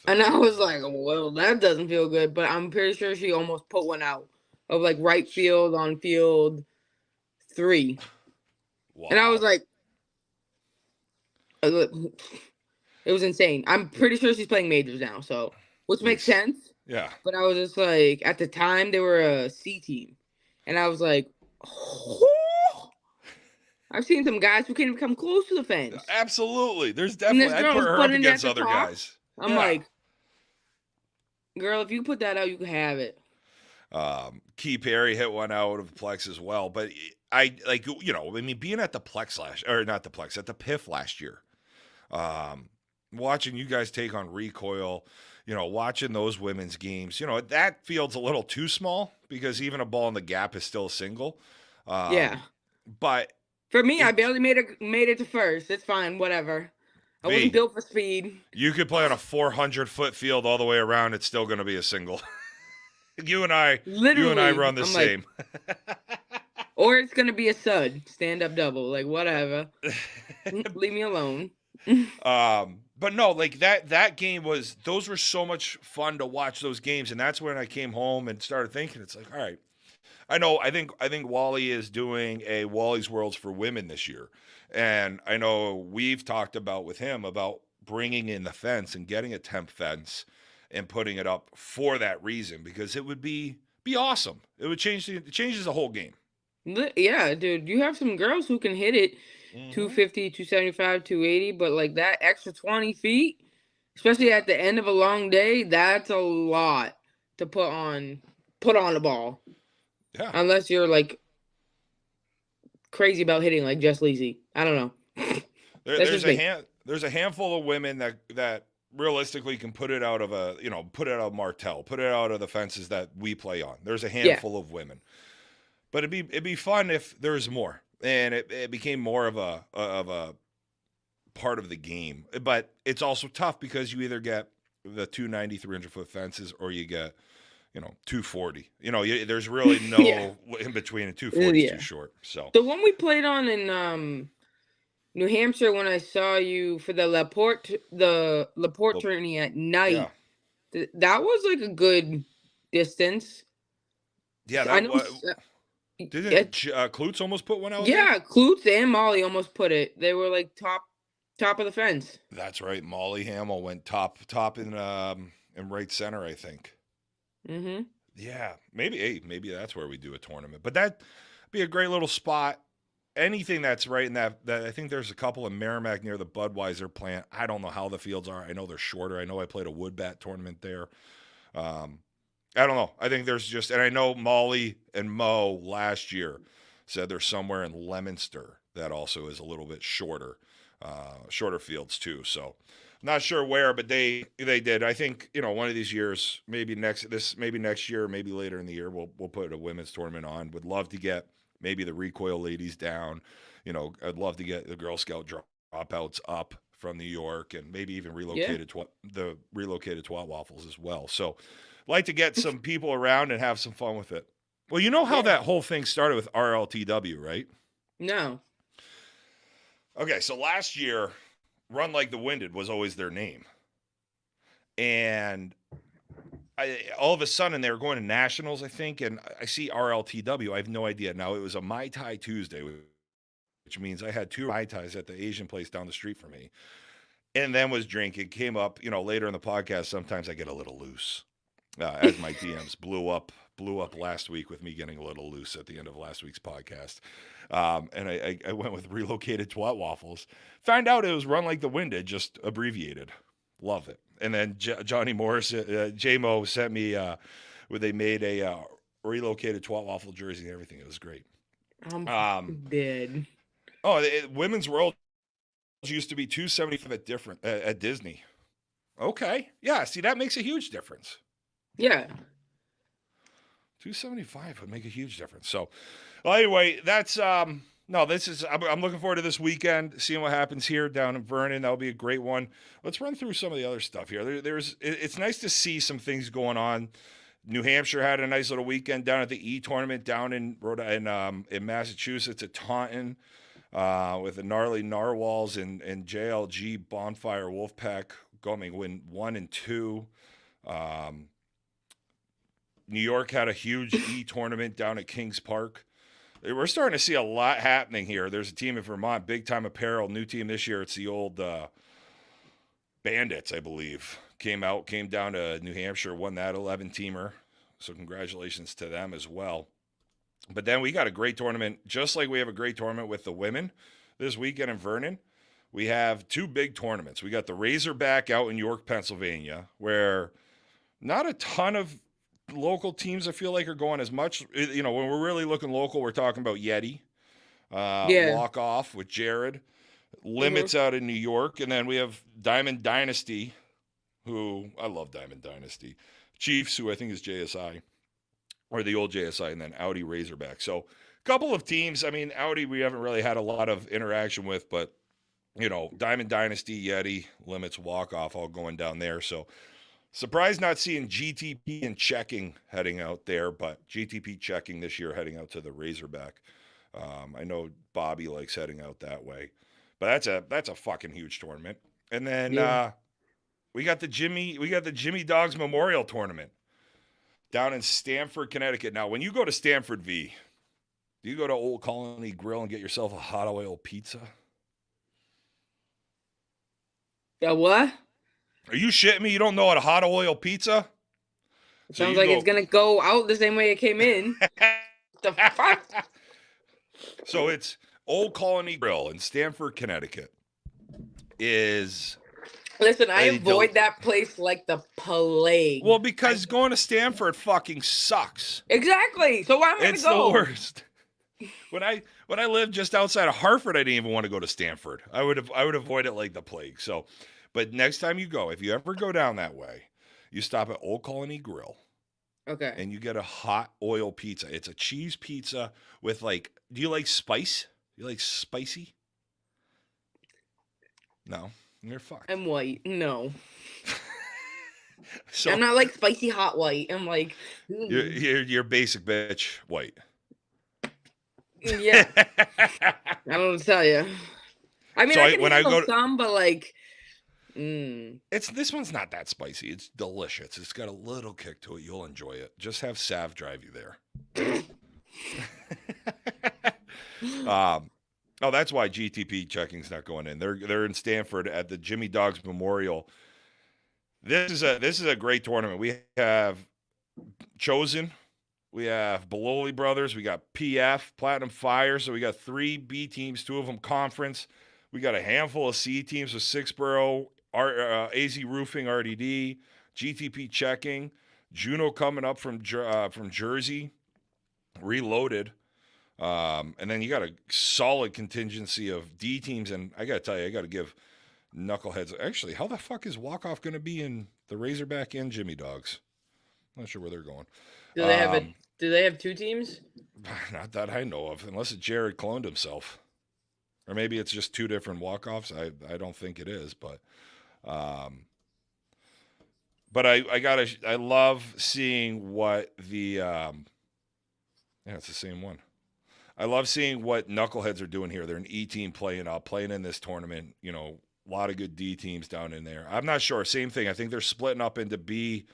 Speaker 3: And I was like, well, that doesn't feel good. But I'm pretty sure she almost put one out. of like right field on field 3.
Speaker 2: Wow.
Speaker 3: And I was like, it was insane. I'm pretty sure she's playing majors now, so which makes
Speaker 2: Nice.
Speaker 3: sense.
Speaker 2: Yeah.
Speaker 3: But I was just like, at the time they were a C team, and I was like, oh, I've seen some guys who can't even come close to the fence,
Speaker 2: Absolutely. There's
Speaker 3: and
Speaker 2: definitely
Speaker 3: this
Speaker 2: I'd
Speaker 3: girl
Speaker 2: put
Speaker 3: was
Speaker 2: her up
Speaker 3: putting it at
Speaker 2: against
Speaker 3: the
Speaker 2: other
Speaker 3: top.
Speaker 2: guys.
Speaker 3: I'm
Speaker 2: Yeah.
Speaker 3: like, girl, if you put that out, you can have it.
Speaker 2: Key Perry hit one out of Plex as well. But I like, I mean, being at the Plex not the Plex, at the PIF last year, watching you guys take on Recoil, watching those women's games, that field's a little too small because even a ball in the gap is still a single.
Speaker 3: Yeah.
Speaker 2: But
Speaker 3: For me, I barely made it to first. It's fine, whatever. I wasn't built for speed.
Speaker 2: You could play on a 400-foot field all the way around. It's still going to be a single. You and I run the
Speaker 3: I'm
Speaker 2: same.
Speaker 3: Or it's gonna be a sud, stand-up double, like whatever. Leave me alone.
Speaker 2: But no, like that game those were so much fun to watch those games, and that's when I came home and started thinking, it's like, all right, I think Wally is doing a Wally's Worlds for women this year, and I know we've talked about with him about bringing in the fence and getting a temp fence and putting it up for that reason, because it would be awesome. It would it changes the whole game.
Speaker 3: Yeah, dude, you have some girls who can hit it 250, 275, 280, but like that extra 20 feet, especially at the end of a long day, that's a lot to put on a ball.
Speaker 2: Yeah.
Speaker 3: Unless you're like crazy about hitting like Jess Lisi. I don't know.
Speaker 2: There's a handful of women that realistically can put it out of Martell, put it out of the fences that we play on. There's a handful of women. But it'd be fun if there's more, and it became more of a part of the game. But it's also tough because you either get the 290, 300-foot fences, or you get 240. There's really no in between, and 240 is too short. So
Speaker 3: the one we played on in New Hampshire, when I saw you for the Laporte tourney at night, that was like a good distance.
Speaker 2: Yeah,
Speaker 3: I know.
Speaker 2: Didn't Klutz almost put one out?
Speaker 3: Yeah, Klutz and Molly almost put it. They were like top of the fence.
Speaker 2: That's right. Molly Hamill went top in right center, I think.
Speaker 3: Mm-hmm.
Speaker 2: Yeah, maybe that's where we do a tournament. But that'd be a great little spot. Anything that's right in that I think there's a couple in Merrimack near the Budweiser plant. I don't know how the fields are. I know they're shorter. I know I played a wood bat tournament there. I don't know. I think there's and I know Molly and Mo last year said there's somewhere in Leominster that also is a little bit shorter fields too. So not sure where, but they did. I think, one of these years, maybe next year, maybe later in the year, we'll put a women's tournament on. Would love to get maybe the Recoil ladies down. I'd love to get the Girl Scout dropouts up from New York, and maybe even relocated Twat Waffles as well. So like to get some people around and have some fun with it. Well, you know how that whole thing started with RLTW, right?
Speaker 3: No.
Speaker 2: Okay, so last year, Run Like the Winded was always their name. And all of a sudden, they were going to nationals, I think, and I see RLTW. I have no idea. Now, it was a Mai Tai Tuesday, which means I had 2 Mai Tais at the Asian place down the street from me, and then was drinking. Came up, later in the podcast, sometimes I get a little loose. As my DMs blew up last week with me getting a little loose at the end of last week's podcast. And I went with Relocated Twat Waffles. Found out it was Run Like the Winded, just abbreviated. Love it. And then Johnny Morris, J-Mo sent me where they made a Relocated Twat Waffle jersey and everything. It was great.
Speaker 3: Did.
Speaker 2: Women's World used to be $275 at Disney. Okay. Yeah, see, that makes a huge difference.
Speaker 3: Yeah.
Speaker 2: $275 would make a huge difference. So, well, anyway, that's I'm looking forward to this weekend, seeing what happens here down in Vernon. That'll be a great one. Let's run through some of the other stuff here. It's nice to see some things going on. New Hampshire had a nice little weekend down at the E tournament down in in Massachusetts at Taunton with the gnarly Narwhals and JLG Bonfire Wolfpack going win 1 and 2. New York had a huge E tournament down at Kings Park. We're starting to see a lot happening here. There's a team in Vermont, Big Time Apparel, new team this year. It's the old Bandits, I believe. Came down to New Hampshire, won that 11-teamer. So congratulations to them as well. But then we got a great tournament, just like we have a great tournament with the women this weekend in Vernon. We have 2 big tournaments. We got the Razorback out in York, Pennsylvania, where not a ton of local teams I feel like are going as much. You know, when we're really looking local, we're talking about Yeti, Walk Off with Jared, Limits out in New York, and then we have Diamond Dynasty, who I love Diamond Dynasty, Chiefs, who I think is JSI, or the old JSI, and then Audi Razorback. So a couple of teams. I mean, Audi we haven't really had a lot of interaction with, but you know, Diamond Dynasty, Yeti, Limits, Walk Off, all going down there. So surprised not seeing GTP and Checking heading out there, but GTP Checking this year heading out to the Razorback. I know Bobby likes heading out that way, but that's a fucking huge tournament. And then we got the Jimmy Dogs Memorial Tournament down in Stamford, Connecticut. Now, when you go to Stamford, V, do you go to Old Colony Grill and get yourself a hot oil pizza?
Speaker 3: A what?
Speaker 2: Are you shitting me? You don't know what a hot oil pizza?
Speaker 3: It sounds like it's gonna go out the same way it came in. The fuck?
Speaker 2: So it's Old Colony Grill in Stamford, Connecticut.
Speaker 3: Listen, I avoid that place like the plague.
Speaker 2: Well, because going to Stamford fucking sucks.
Speaker 3: Exactly. So why am I gonna go?
Speaker 2: It's the worst. When I lived just outside of Hartford, I didn't even want to go to Stamford. I would avoid it like the plague. So, but next time you go, if you ever go down that way, you stop at Old Colony Grill.
Speaker 3: Okay.
Speaker 2: And you get a hot oil pizza. It's a cheese pizza with do you like spice? You like spicy? No, you're fucked.
Speaker 3: I'm white. No.
Speaker 2: So
Speaker 3: I'm not like spicy hot white. I'm like
Speaker 2: you're basic bitch white.
Speaker 3: Yeah. I don't know what to tell you. I mean, I can handle some, but
Speaker 2: this one's not that spicy. It's delicious. It's got a little kick to it. You'll enjoy it. Just have Sav drive you there. Oh, that's why GTP Checking's not going in. They're in Stamford at the Jimmy Dogs Memorial. This is a great tournament. We have Chosen. We have Bololi Brothers. We got PF, Platinum Fire. So we got 3 B teams, 2 of them conference. We got a handful of C teams with Sixborough, AZ Roofing, RDD, GTP Checking, Juno coming up from Jersey, Reloaded. And then you got a solid contingency of D teams. And I got to tell you, I got to give Knuckleheads. Actually, how the fuck is Walk-Off going to be in the Razorback and Jimmy Dogs? Not sure where they're going.
Speaker 3: Do they have 2 teams?
Speaker 2: Not that I know of, unless Jared cloned himself. Or maybe it's just 2 different walk-offs. I don't think it is, but I love seeing what it's the same one. I love seeing what Knuckleheads are doing here. They're an E team playing in this tournament. You know, a lot of good D teams down in there. I'm not sure. Same thing. I think they're splitting up into B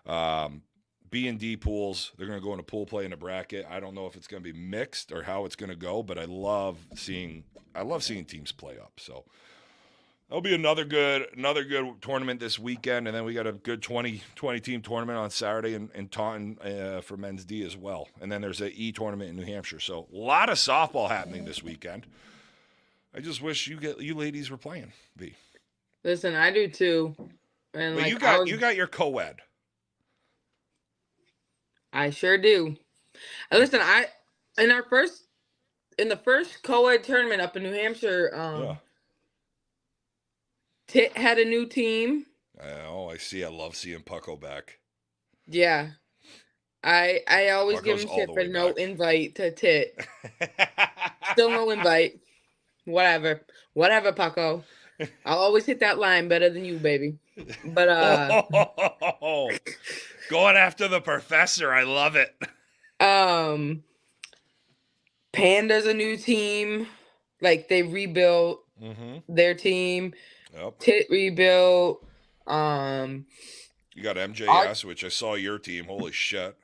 Speaker 2: and D pools. They're going to go into pool play in a bracket. I don't know if it's going to be mixed or how it's going to go, but I love seeing teams play up. So that'll be another good tournament this weekend, and then we got a good 20 team tournament on Saturday in Taunton for men's D as well. And then there's an E tournament in New Hampshire. So a lot of softball happening this weekend. I just wish you ladies were playing, V.
Speaker 3: Listen, I do too. And
Speaker 2: but you got your co-ed.
Speaker 3: I sure do. Listen, in the first co-ed tournament up in New Hampshire, Tit had a new team.
Speaker 2: Oh, I see. I love seeing Pucko back.
Speaker 3: Yeah. I always give him shit for no invite to Tit. Still no invite. Whatever, Pucko. I'll always hit that line better than you, baby. But
Speaker 2: going after the professor, I love it.
Speaker 3: Panda's a new team. Like they rebuilt their team.
Speaker 2: Yep.
Speaker 3: Tit rebuilt.
Speaker 2: You got MJS, which I saw your team. Holy shit.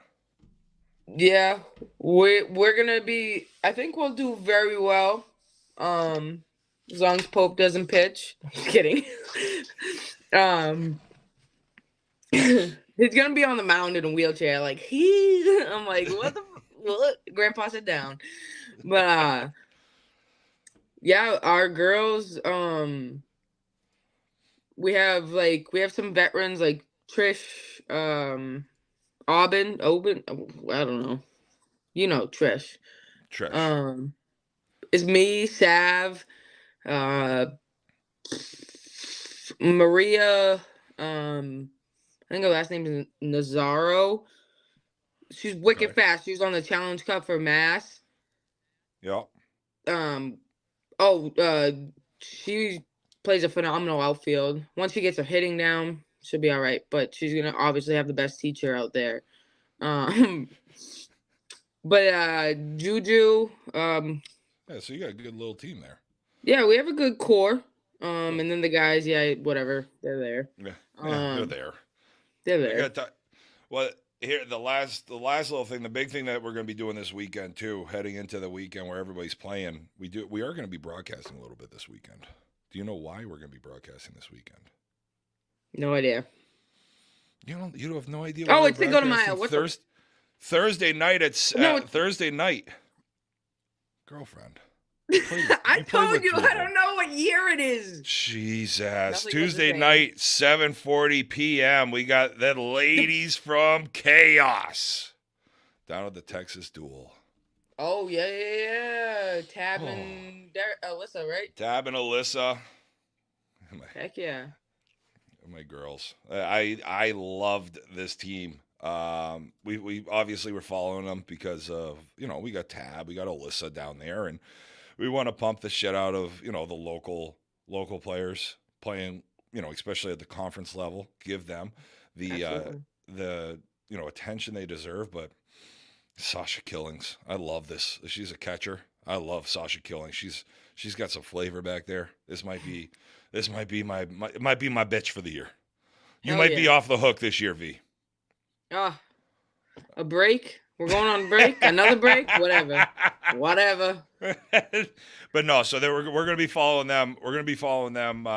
Speaker 3: Yeah, we're gonna be. I think we'll do very well. As long as Pope doesn't pitch. Just kidding. um, he's gonna be on the mound in a wheelchair. Like I'm like, what? Grandpa, sit down. But yeah, our girls. We have some veterans like Trish. Aubin. I don't know. You know Trish.
Speaker 2: Trish.
Speaker 3: It's me, Sav, uh, Maria. I think her last name is Nazaro. She's wicked
Speaker 2: Okay.
Speaker 3: fast. She was on the Challenge Cup for Mass.
Speaker 2: Yep.
Speaker 3: Um. Oh. She plays a phenomenal outfield. Once she gets her hitting down, she'll be all right. But she's gonna obviously have the best teacher out there. Um. But Juju.
Speaker 2: Yeah, so you got a good little team there.
Speaker 3: Yeah, we have a good core. And then the guys, yeah, whatever, they're there.
Speaker 2: Yeah, they're there.
Speaker 3: They're there.
Speaker 2: Well, here the last little thing, the big thing that we're going to be doing this weekend too, heading into the weekend where everybody's playing. We are going to be broadcasting a little bit this weekend. Do you know why we're going to be broadcasting this weekend?
Speaker 3: No idea.
Speaker 2: You have no idea.
Speaker 3: Oh, it's Cinco de Mayo.
Speaker 2: Thursday night. It's Thursday night. Girlfriend.
Speaker 3: I told you, I don't know what year it is.
Speaker 2: Jesus. Tuesday night, 7:40 p.m. We got the ladies from Chaos down at the Texas Duel.
Speaker 3: Oh, yeah. Tab and Alyssa, right?
Speaker 2: Tab and Alyssa.
Speaker 3: Heck yeah.
Speaker 2: My girls. I loved this team. We obviously were following them because of, we got Tab, we got Alyssa down there, and we want to pump the shit out of, the local players playing, especially at the conference level, give them the attention they deserve. But Sasha Killings, I love this. She's a catcher. I love Sasha Killings. She's got some flavor back there. This might be my bitch for the year. You might be off the hook this year, V.
Speaker 3: A break? We're going on break? Another break? Whatever.
Speaker 2: But no, so we're going to be following them. We're going to be following them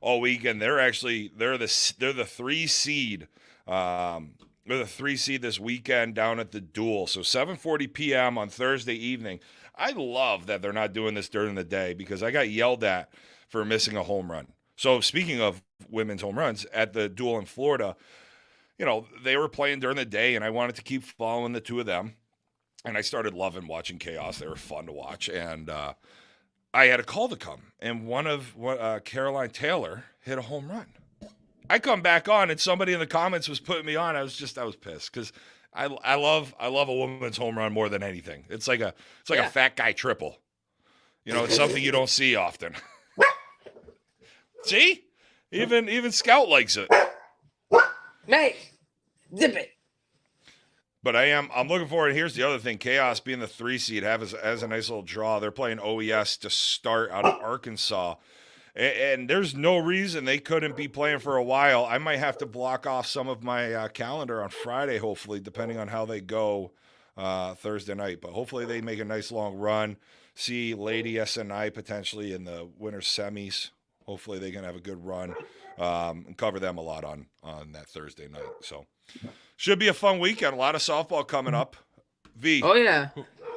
Speaker 2: all weekend. They're the 3 seed. They're the 3 seed this weekend down at the Duel. So 7:40 p.m. on Thursday evening. I love that they're not doing this during the day because I got yelled at for missing a home run. So speaking of women's home runs, at the Duel in Florida, they were playing during the day, and I wanted to keep following the two of them. And I started loving watching Chaos. They were fun to watch. And I had a call to come, and Caroline Taylor hit a home run. I come back on, and somebody in the comments was putting me on. I was pissed because I love a woman's home run more than anything. It's like a fat guy triple. It's something you don't see often. See? Even Scout likes it.
Speaker 3: Mate, zip it.
Speaker 2: But I'm looking forward. Here's the other thing. Chaos being the 3 seed has a nice little draw. They're playing OES to start out of Arkansas. And there's no reason they couldn't be playing for a while. I might have to block off some of my calendar on Friday, hopefully, depending on how they go Thursday night. But hopefully they make a nice long run. See Lady SNI potentially in the winter semis. Hopefully they can have a good run and cover them a lot on that Thursday night. So should be a fun weekend. A lot of softball coming up. V.
Speaker 3: Oh, yeah.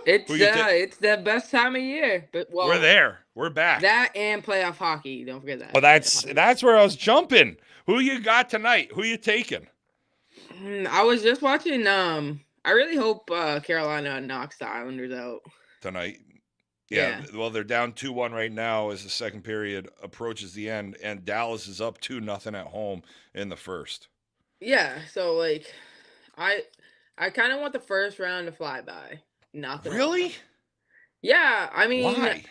Speaker 3: It's the best time of year. But
Speaker 2: we're there. We're back.
Speaker 3: That and playoff hockey. Don't forget that.
Speaker 2: Oh, that's where I was jumping. Who you got tonight? Who you taking?
Speaker 3: I was just watching. I really hope Carolina knocks the Islanders out
Speaker 2: tonight. Yeah. Well, they're down 2-1 right now as the second period approaches the end, and Dallas is up 2-0 at home in the first.
Speaker 3: Yeah. So I kind of want the first round to fly by. Nothing.
Speaker 2: Really?
Speaker 3: Yeah. I mean,
Speaker 2: why?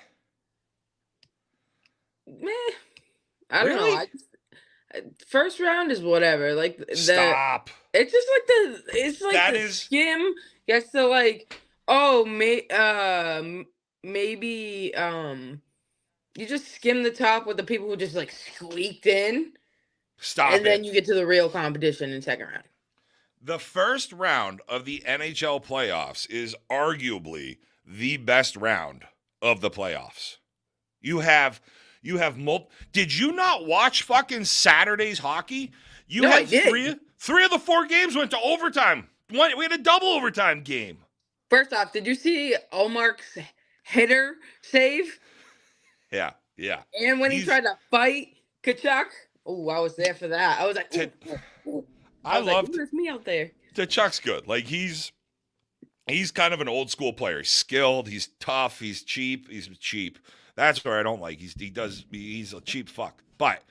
Speaker 3: I don't know. First round is whatever.
Speaker 2: Stop.
Speaker 3: It's just the skim gets to maybe you just skim the top with the people who just squeaked in.
Speaker 2: Stop.
Speaker 3: And then you get to the real competition in second round.
Speaker 2: The first round of the NHL playoffs is arguably the best round of the playoffs. You have Did you not watch fucking Saturday's hockey? You
Speaker 3: No, I
Speaker 2: had
Speaker 3: did.
Speaker 2: three of the 4 games went to overtime. We had a double overtime game.
Speaker 3: First off, did you see Olmark's hitter save?
Speaker 2: Yeah.
Speaker 3: And when he tried to fight Kachuk? Oh, I was there for that. I was like, ooh.
Speaker 2: I
Speaker 3: was like,
Speaker 2: loved
Speaker 3: ooh, that's me out there.
Speaker 2: Chuck's good. Like he's kind of an old school player. He's skilled. He's tough. He's cheap. He's cheap. That's where I don't like. He's a cheap fuck. But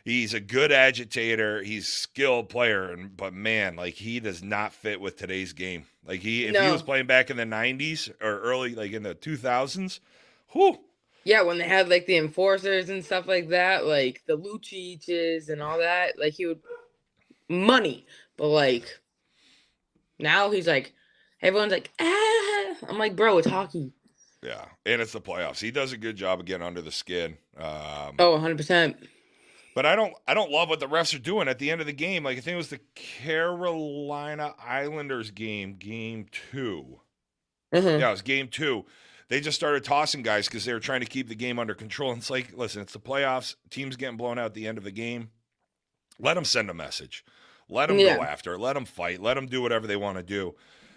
Speaker 2: he's a good agitator. He's a skilled player. But man, like he does not fit with today's game. Like if he was playing back in the 90s or early, like in the 2000s, whew.
Speaker 3: Yeah, when they had like the enforcers and stuff like that, like the Luciches and all that, like he would money. But like now he's like, everyone's like, ah. I'm like, bro, it's hockey.
Speaker 2: Yeah, and it's the playoffs. He does a good job of getting under the skin.
Speaker 3: 100%.
Speaker 2: But I don't love what the refs are doing at the end of the game. Like I think it was the Carolina Islanders game 2.
Speaker 3: Mm-hmm.
Speaker 2: Yeah, it was game 2. They just started tossing guys because they were trying to keep the game under control. And it's like, listen, it's the playoffs. Teams getting blown out at the end of the game. Let them send a message. Let them go after it. Let them fight. Let them do whatever they want to do.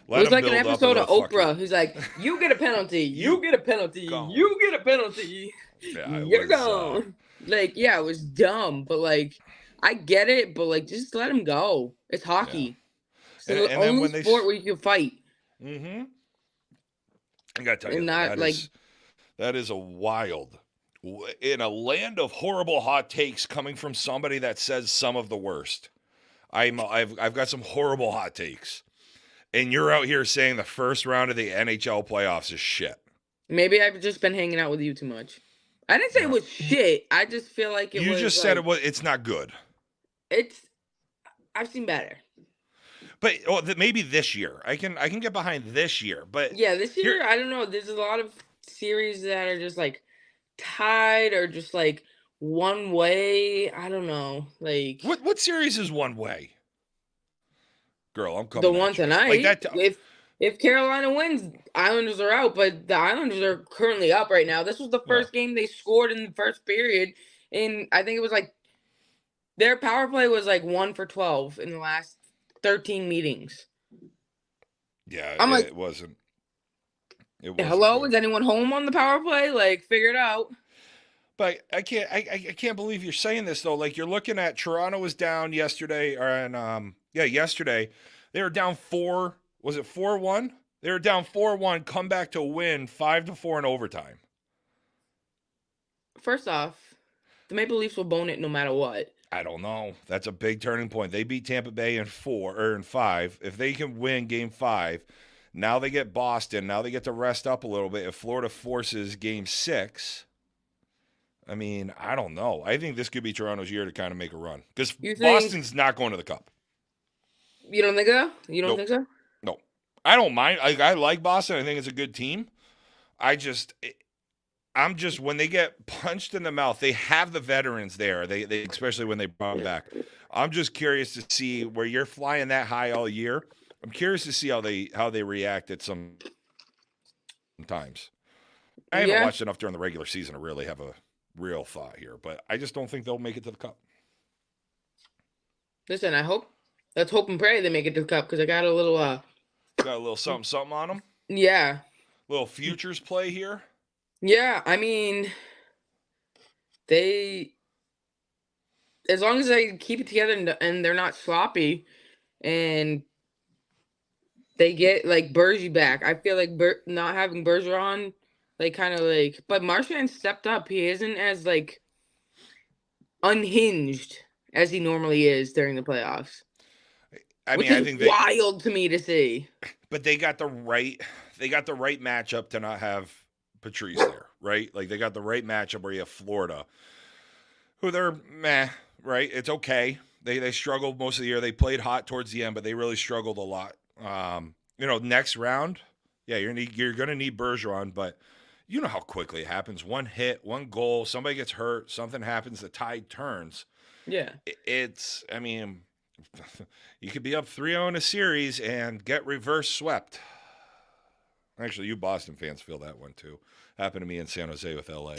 Speaker 3: It was like an episode of Oprah. He's like, you get a penalty. You get a penalty. You get a penalty.
Speaker 2: Yeah,
Speaker 3: You're gone. Like, yeah, it was dumb. But, like, I get it. But, like, just let him go. It's hockey. Yeah. It's the only sport where you can fight.
Speaker 2: Mm-hmm. I got to tell you, that is a wild, in a land of horrible hot takes coming from somebody that says some of the worst. I've got some horrible hot takes, and you're out here saying the first round of the NHL playoffs is shit.
Speaker 3: Maybe I've just been hanging out with you too much. I didn't say it was shit. I just feel like
Speaker 2: you just said it's not good.
Speaker 3: I've seen better.
Speaker 2: But maybe this year. I can get behind this year. But
Speaker 3: yeah, this year, I don't know. There's a lot of series that are just like tied or just like one way. I don't know. Like
Speaker 2: what series is one way? Girl, I'm coming.
Speaker 3: The one tonight. Like that if Carolina wins, Islanders are out, but the Islanders are currently up right now. This was the first game they scored in the first period. And I think it was like their power play was like 1 for 12 in the last 13 meetings.
Speaker 2: Yeah, I'm like, it wasn't.
Speaker 3: Hello, good. Is anyone home on the power play? Like, figure it out.
Speaker 2: But I can't believe you're saying this though. Like, you're looking at Toronto was down yesterday, yesterday they were down 4. Was it 4-1? They were down 4-1. Come back to win 5-4 in overtime.
Speaker 3: First off, the Maple Leafs will bone it no matter what.
Speaker 2: I don't know. That's a big turning point. They beat Tampa Bay in 5. If they can win game 5, now they get Boston. Now they get to rest up a little bit. If Florida forces game 6, I mean, I don't know. I think this could be Toronto's year to kind of make a run. Because Boston's not going to the Cup.
Speaker 3: You don't think so? You don't think so?
Speaker 2: No. I don't mind. I like Boston. I think it's a good team. I'm just when they get punched in the mouth, they have the veterans there. They especially when they brought them back. I'm just curious to see where you're flying that high all year. I'm curious to see how they react at some times. I haven't watched enough during the regular season to really have a real thought here, but I just don't think they'll make it to the Cup.
Speaker 3: Listen, let's hope and pray they make it to the Cup because I got a little
Speaker 2: something on them.
Speaker 3: Yeah.
Speaker 2: Little futures play here.
Speaker 3: Yeah, I mean, as long as they keep it together and they're not sloppy, and they get like Bergie back. I feel like not having Bergeron, like kind of like, but Marchand stepped up. He isn't as like unhinged as he normally is during the playoffs. I think wild to me to see.
Speaker 2: But they got the right matchup to not have Patrice there, right? Like they got the right matchup where you have Florida, who they're meh, right? It's okay. They struggled most of the year. They played hot towards the end, but they really struggled a lot. Next round, you're gonna need Bergeron, but you know how quickly it happens. One hit, one goal, somebody gets hurt, something happens, the tide turns.
Speaker 3: Yeah.
Speaker 2: you could be up 3-0 in a series and get reverse swept. Actually, you Boston fans feel that one too. Happened to me in San Jose with LA.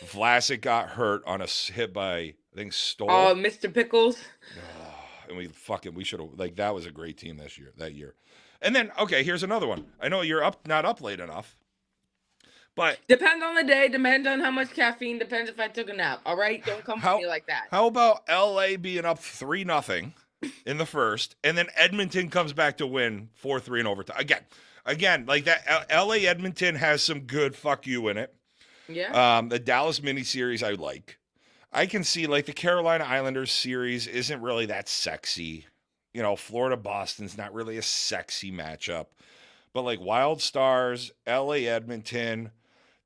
Speaker 2: Vlasic got hurt on a hit by, I think, Stoll.
Speaker 3: Oh, Mr. Pickles.
Speaker 2: And we should have, like, that was a great team that year. And then, okay, here's another one. I know you're not up late enough, but
Speaker 3: Depends on the day, depends on how much caffeine, depends if I took a nap. All right? Don't come for me like that.
Speaker 2: How about LA being up 3-0 in the first, and then Edmonton comes back to win 4-3 in overtime? Again, like that, LA Edmonton has some good fuck you in it.
Speaker 3: Yeah.
Speaker 2: The Dallas miniseries I like. I can see, like, the Carolina Islanders series isn't really that sexy. You know, Florida Boston's not really a sexy matchup. But like Wild Stars, LA Edmonton,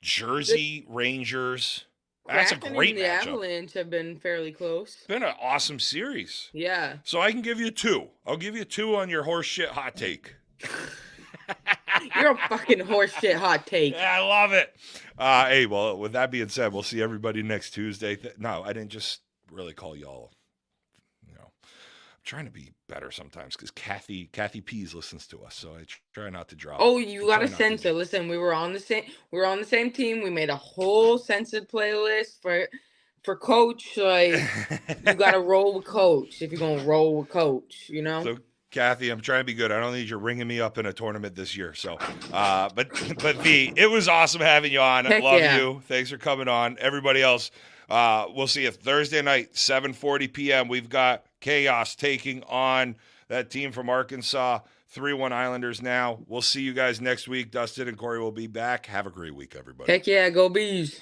Speaker 2: Jersey Rangers, that's a
Speaker 3: Kraken
Speaker 2: great
Speaker 3: and the
Speaker 2: matchup.
Speaker 3: Avalanche have been fairly close.
Speaker 2: It's been an awesome series.
Speaker 3: Yeah.
Speaker 2: So I can give you 2. I'll give you 2 on your horse shit hot take.
Speaker 3: You're a fucking horseshit hot take.
Speaker 2: Yeah, I love it. Hey, well, with that being said, we'll see everybody next Tuesday. No, I didn't just really call y'all. You know, I'm trying to be better sometimes because Kathy Pease listens to us, so I try not to drop.
Speaker 3: Oh, you gotta censor. Listen, we were on the same team. We made a whole censored playlist for Coach. Like, you gotta roll with Coach if you're gonna roll with Coach. You know.
Speaker 2: So, Kathy, I'm trying to be good. I don't need you ringing me up in a tournament this year. So, but V, it was awesome having you on.
Speaker 3: Heck
Speaker 2: Love
Speaker 3: yeah.
Speaker 2: you. Thanks for coming on. Everybody else, we'll see you Thursday night, 7:40 p.m. We've got Chaos taking on that team from Arkansas, 3-1 Islanders now. We'll see you guys next week. Dustin and Corey will be back. Have a great week, everybody.
Speaker 3: Heck yeah, go Bees.